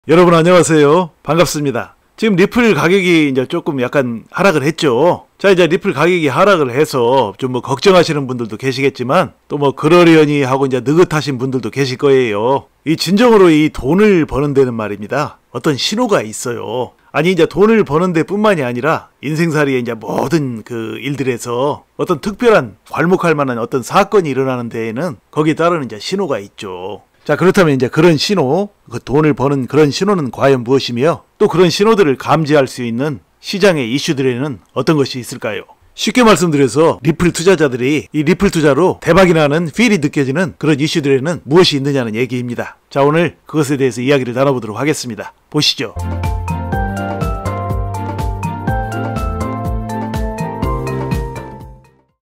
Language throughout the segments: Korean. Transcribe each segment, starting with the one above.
여러분 안녕하세요. 반갑습니다. 지금 리플 가격이 이제 조금 약간 하락을 했죠. 자, 이제 리플 가격이 하락을 해서 좀 뭐 걱정하시는 분들도 계시겠지만 또 뭐 그러려니 하고 이제 느긋하신 분들도 계실 거예요. 이 진정으로 이 돈을 버는 데는 말입니다, 어떤 신호가 있어요. 아니 이제 돈을 버는 데 뿐만이 아니라 인생살이의 이제 모든 그 일들에서 어떤 특별한 괄목할 만한 어떤 사건이 일어나는 데에는 거기에 따르는 이제 신호가 있죠. 자, 그렇다면 이제 그런 신호, 그 돈을 버는 그런 신호는 과연 무엇이며 또 그런 신호들을 감지할 수 있는 시장의 이슈들에는 어떤 것이 있을까요? 쉽게 말씀드려서 리플 투자자들이 이 리플 투자로 대박이 나는 필이 느껴지는 그런 이슈들에는 무엇이 있느냐는 얘기입니다. 자, 오늘 그것에 대해서 이야기를 나눠보도록 하겠습니다. 보시죠.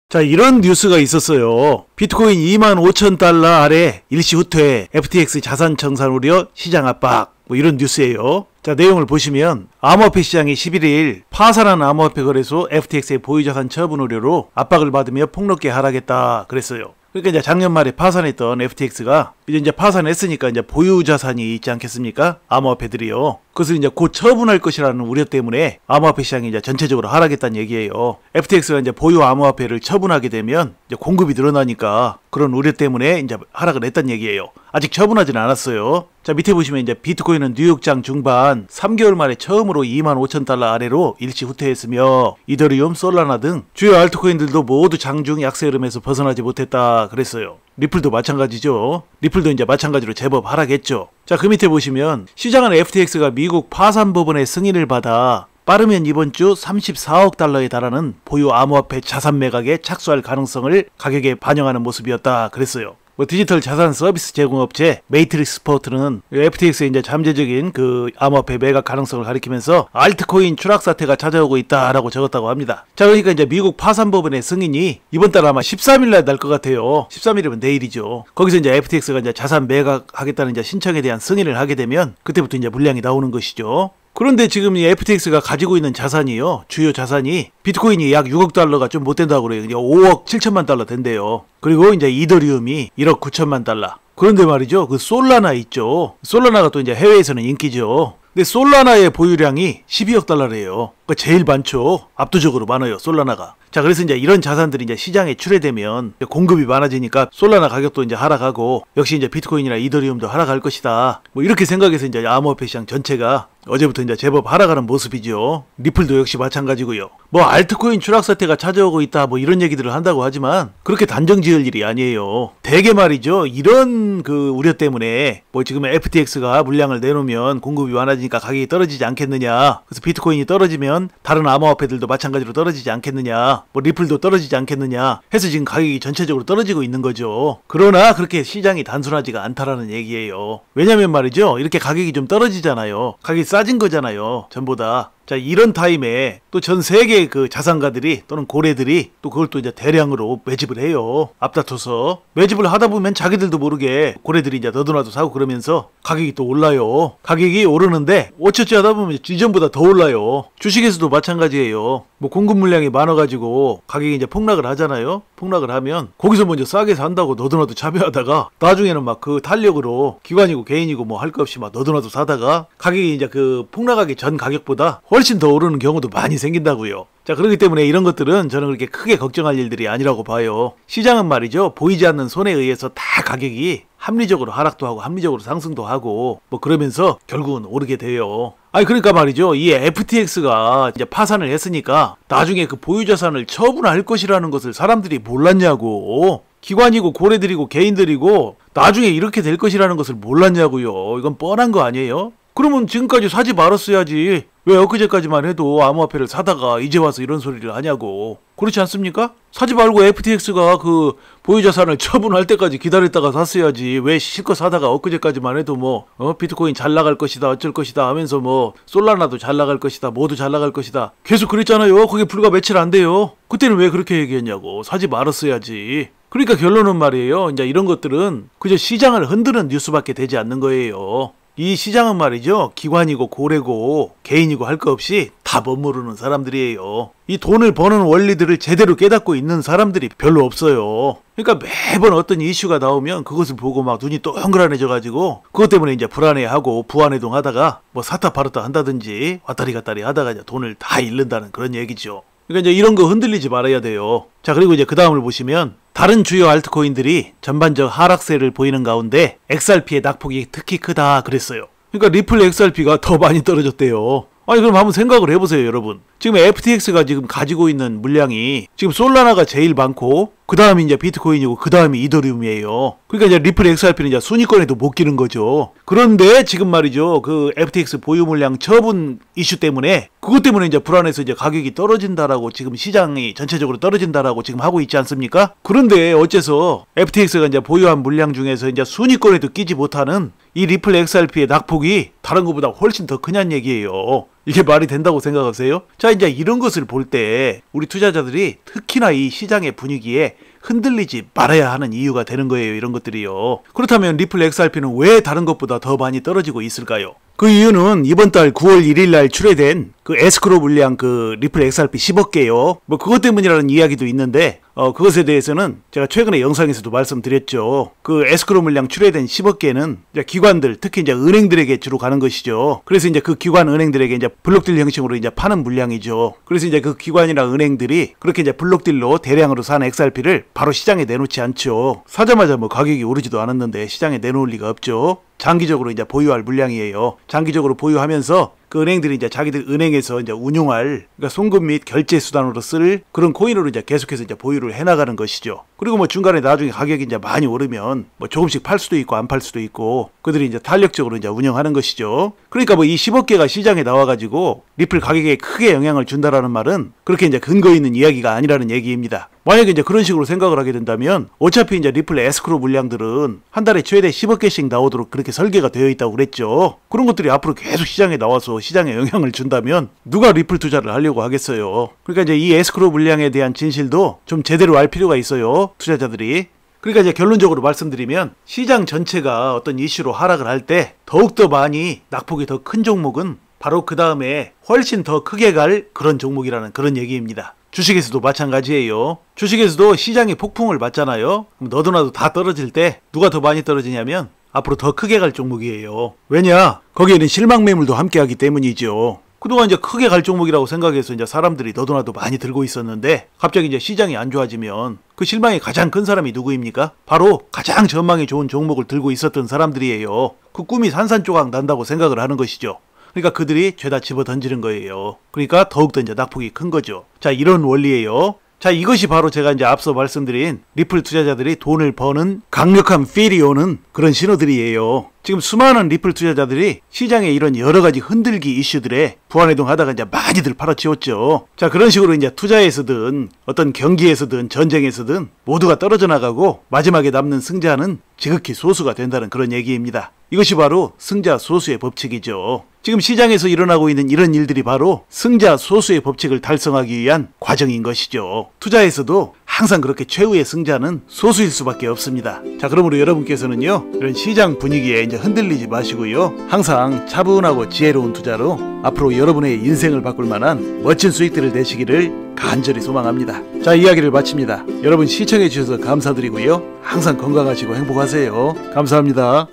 자, 이런 뉴스가 있었어요. 비트코인 25,000달러 아래 일시 후퇴, FTX 자산 청산 우려, 시장 압박, 뭐 이런 뉴스예요. 자, 내용을 보시면 암호화폐 시장이 11일 파산한 암호화폐 거래소 FTX의 보유자산 처분 우려로 압박을 받으며 폭넓게 하락했다 그랬어요. 그러니까 이제 작년 말에 파산했던 FTX가 이제 파산했으니까 이제 보유자산이 있지 않겠습니까? 암호화폐들이요. 그것을 이제 곧 처분할 것이라는 우려 때문에 암호화폐 시장이 이제 전체적으로 하락했다는 얘기예요. FTX가 이제 보유 암호화폐를 처분하게 되면 이제 공급이 늘어나니까 그런 우려 때문에 이제 하락을 했다는 얘기예요. 아직 처분하진 않았어요. 자, 밑에 보시면 이제 비트코인은 뉴욕장 중반 3개월 만에 처음으로 25,000달러 아래로 일시 후퇴했으며 이더리움, 솔라나 등 주요 알트코인들도 모두 장중 약세 흐름에서 벗어나지 못했다 그랬어요. 리플도 마찬가지죠. 리플도 이제 마찬가지로 제법 하락했죠. 자, 그 밑에 보시면 시장은 FTX가 미국 파산법원의 승인을 받아 빠르면 이번 주 34억 달러에 달하는 보유 암호화폐 자산 매각에 착수할 가능성을 가격에 반영하는 모습이었다 그랬어요. 뭐 디지털 자산 서비스 제공업체 메이트릭스 포트는 FTX의 이제 잠재적인 그 암호화폐 매각 가능성을 가리키면서 알트코인 추락 사태가 찾아오고 있다라고 적었다고 합니다. 자, 그러니까 이제 미국 파산법원의 승인이 이번 달 아마 13일날 날 것 같아요. 13일이면 내일이죠. 거기서 이제 FTX가 이제 자산 매각하겠다는 이제 신청에 대한 승인을 하게 되면 그때부터 이제 물량이 나오는 것이죠. 그런데 지금 이 FTX가 가지고 있는 자산이요, 주요 자산이 비트코인이 약 6억 달러가 좀 못 된다고 그래요. 5억 7천만 달러 된대요. 그리고 이제 이더리움이 1억 9천만 달러. 그런데 말이죠, 그 솔라나 있죠. 솔라나가 또 이제 해외에서는 인기죠. 근데 솔라나의 보유량이 12억 달러래요. 그러니까 제일 많죠. 압도적으로 많아요, 솔라나가. 자, 그래서 이제 이런 자산들이 이제 시장에 출회되면 공급이 많아지니까 솔라나 가격도 이제 하락하고 역시 이제 비트코인이나 이더리움도 하락할 것이다. 뭐 이렇게 생각해서 이제 암호화폐 시장 전체가 어제부터 이제 제법 하락하는 모습이죠. 리플도 역시 마찬가지고요. 뭐 알트코인 추락 사태가 찾아오고 있다 뭐 이런 얘기들을 한다고 하지만 그렇게 단정 지을 일이 아니에요. 대개 말이죠, 이런 그 우려 때문에 뭐 지금 FTX가 물량을 내놓으면 공급이 많아지니까 가격이 떨어지지 않겠느냐, 그래서 비트코인이 떨어지면 다른 암호화폐들도 마찬가지로 떨어지지 않겠느냐, 뭐 리플도 떨어지지 않겠느냐 해서 지금 가격이 전체적으로 떨어지고 있는 거죠. 그러나 그렇게 시장이 단순하지가 않다라는 얘기예요. 왜냐면 말이죠, 이렇게 가격이 좀 떨어지잖아요. 가격이 싸진 거잖아요, 전보다. 자, 이런 타임에 또 전 세계 그 자산가들이 또는 고래들이 또 그걸 또 이제 대량으로 매집을 해요. 앞다퉈서 매집을 하다 보면 자기들도 모르게 고래들이 이제 너도나도 사고 그러면서 가격이 또 올라요. 가격이 오르는데 어쩌지 하다 보면 이전보다 더 올라요. 주식에서도 마찬가지예요. 뭐 공급 물량이 많아가지고 가격이 이제 폭락을 하잖아요. 폭락을 하면 거기서 먼저 싸게 산다고 너도나도 참여하다가 나중에는 막 그 탄력으로 기관이고 개인이고 뭐 할 것 없이 막 너도나도 사다가 가격이 이제 그 폭락하기 전 가격보다 훨씬 더 오르는 경우도 많이 생긴다고요. 자, 그렇기 때문에 이런 것들은 저는 그렇게 크게 걱정할 일들이 아니라고 봐요. 시장은 말이죠, 보이지 않는 손에 의해서 다 가격이 합리적으로 하락도 하고 합리적으로 상승도 하고 뭐 그러면서 결국은 오르게 돼요. 아니 그러니까 말이죠, 이 FTX가 이제 파산을 했으니까 나중에 그 보유자산을 처분할 것이라는 것을 사람들이 몰랐냐고. 기관이고 고래들이고 개인들이고 나중에 이렇게 될 것이라는 것을 몰랐냐고요. 이건 뻔한 거 아니에요? 그러면 지금까지 사지 말았어야지. 왜 엊그제까지만 해도 암호화폐를 사다가 이제 와서 이런 소리를 하냐고. 그렇지 않습니까? 사지 말고 FTX가 그 보유자산을 처분할 때까지 기다렸다가 샀어야지. 왜 실컷 사다가 엊그제까지만 해도 뭐 비트코인 잘 나갈 것이다 어쩔 것이다 하면서 뭐 솔라나도 잘 나갈 것이다 모두 잘 나갈 것이다 계속 그랬잖아요. 그게 불과 며칠 안 돼요. 그때는 왜 그렇게 얘기했냐고. 사지 말았어야지. 그러니까 결론은 말이에요, 이제 이런 것들은 그저 시장을 흔드는 뉴스밖에 되지 않는 거예요. 이 시장은 말이죠. 기관이고 고래고 개인이고 할 거 없이 다 멋모르는 사람들이에요. 이 돈을 버는 원리들을 제대로 깨닫고 있는 사람들이 별로 없어요. 그러니까 매번 어떤 이슈가 나오면 그것을 보고 막 눈이 동그라내져가지고 그것 때문에 이제 불안해하고 부안해동하다가 뭐 사타 팔았다 한다든지 왔다리 갔다리 하다가 이제 돈을 다 잃는다는 그런 얘기죠. 그러니까 이제 이런 거 흔들리지 말아야 돼요. 자, 그리고 이제 그 다음을 보시면 다른 주요 알트코인들이 전반적 하락세를 보이는 가운데 XRP의 낙폭이 특히 크다 그랬어요. 그러니까 리플 XRP가 더 많이 떨어졌대요. 아니 그럼 한번 생각을 해보세요 여러분. 지금 FTX가 지금 가지고 있는 물량이 지금 솔라나가 제일 많고 그 다음이 이제 비트코인이고 그 다음이 이더리움이에요. 그러니까 이제 리플 XRP는 이제 순위권에도 못 끼는 거죠. 그런데 지금 말이죠 그 FTX 보유 물량 처분 이슈 때문에 그것 때문에 이제 불안해서 이제 가격이 떨어진다라고 지금 시장이 전체적으로 떨어진다라고 지금 하고 있지 않습니까? 그런데 어째서 FTX가 이제 보유한 물량 중에서 이제 순위권에도 끼지 못하는 이 리플 XRP의 낙폭이 다른 것보다 훨씬 더 크냐는 얘기예요. 이게 말이 된다고 생각하세요? 자, 이제 이런 것을 볼 때 우리 투자자들이 특히나 이 시장의 분위기에 흔들리지 말아야 하는 이유가 되는 거예요. 이런 것들이요. 그렇다면 리플 XRP는 왜 다른 것보다 더 많이 떨어지고 있을까요? 그 이유는 이번 달 9월 1일 날 출회된 그 에스크로 물량 그 리플 XRP 10억 개요. 뭐 그것 때문이라는 이야기도 있는데 그것에 대해서는 제가 최근에 영상에서도 말씀드렸죠. 그 에스크로 물량 출회된 10억 개는 이제 기관들 특히 이제 은행들에게 주로 가는 것이죠. 그래서 이제 그 기관 은행들에게 이제 블록딜 형식으로 이제 파는 물량이죠. 그래서 이제 그 기관이나 은행들이 그렇게 이제 블록딜로 대량으로 산 XRP를 바로 시장에 내놓지 않죠. 사자마자 뭐 가격이 오르지도 않았는데 시장에 내놓을 리가 없죠. 장기적으로 이제 보유할 물량이에요. 장기적으로 보유하면서 그 은행들이 이제 자기들 은행에서 이제 운용할 그러니까 송금 및 결제 수단으로 쓸 그런 코인으로 이제 계속해서 이제 보유를 해나가는 것이죠. 그리고 뭐 중간에 나중에 가격이 이제 많이 오르면 뭐 조금씩 팔 수도 있고 안 팔 수도 있고 그들이 이제 탄력적으로 이제 운영하는 것이죠. 그러니까 뭐 이 10억 개가 시장에 나와가지고 리플 가격에 크게 영향을 준다라는 말은 그렇게 이제 근거 있는 이야기가 아니라는 얘기입니다. 만약에 이제 그런 식으로 생각을 하게 된다면 어차피 이제 리플 에스크로 물량들은 한 달에 최대 10억 개씩 나오도록 그렇게 설계가 되어 있다고 그랬죠. 그런 것들이 앞으로 계속 시장에 나와서 시장에 영향을 준다면 누가 리플 투자를 하려고 하겠어요. 그러니까 이제 이 에스크로 물량에 대한 진실도 좀 제대로 알 필요가 있어요. 투자자들이. 그러니까 이제 결론적으로 말씀드리면 시장 전체가 어떤 이슈로 하락을 할 때 더욱더 많이 낙폭이 더 큰 종목은 바로 그 다음에 훨씬 더 크게 갈 그런 종목이라는 그런 얘기입니다. 주식에서도 마찬가지예요. 주식에서도 시장이 폭풍을 맞잖아요. 그럼 너도 나도 다 떨어질 때 누가 더 많이 떨어지냐면 앞으로 더 크게 갈 종목이에요. 왜냐? 거기에는 실망 매물도 함께 하기 때문이죠. 그동안 이제 크게 갈 종목이라고 생각해서 이제 사람들이 너도 나도 많이 들고 있었는데 갑자기 이제 시장이 안 좋아지면 그 실망이 가장 큰 사람이 누구입니까? 바로 가장 전망이 좋은 종목을 들고 있었던 사람들이에요. 그 꿈이 산산조각 난다고 생각을 하는 것이죠. 그러니까 그들이 죄다 집어 던지는 거예요. 그러니까 더욱더 이제 낙폭이 큰 거죠. 자, 이런 원리예요. 자, 이것이 바로 제가 이제 앞서 말씀드린 리플 투자자들이 돈을 버는 강력한 필이 오는 그런 신호들이에요. 지금 수많은 리플 투자자들이 시장에 이런 여러 가지 흔들기 이슈들에 부안해동하다가 이제 많이들 팔아치웠죠. 자, 그런 식으로 이제 투자에서든 어떤 경기에서든 전쟁에서든 모두가 떨어져 나가고 마지막에 남는 승자는 지극히 소수가 된다는 그런 얘기입니다. 이것이 바로 승자 소수의 법칙이죠. 지금 시장에서 일어나고 있는 이런 일들이 바로 승자 소수의 법칙을 달성하기 위한 과정인 것이죠. 투자에서도 항상 그렇게 최후의 승자는 소수일 수밖에 없습니다. 자, 그러므로 여러분께서는요 이런 시장 분위기에 이제 흔들리지 마시고요 항상 차분하고 지혜로운 투자로 앞으로 여러분의 인생을 바꿀 만한 멋진 수익들을 내시기를 간절히 소망합니다. 자, 이야기를 마칩니다. 여러분 시청해 주셔서 감사드리고요 항상 건강하시고 행복하세요. 감사합니다.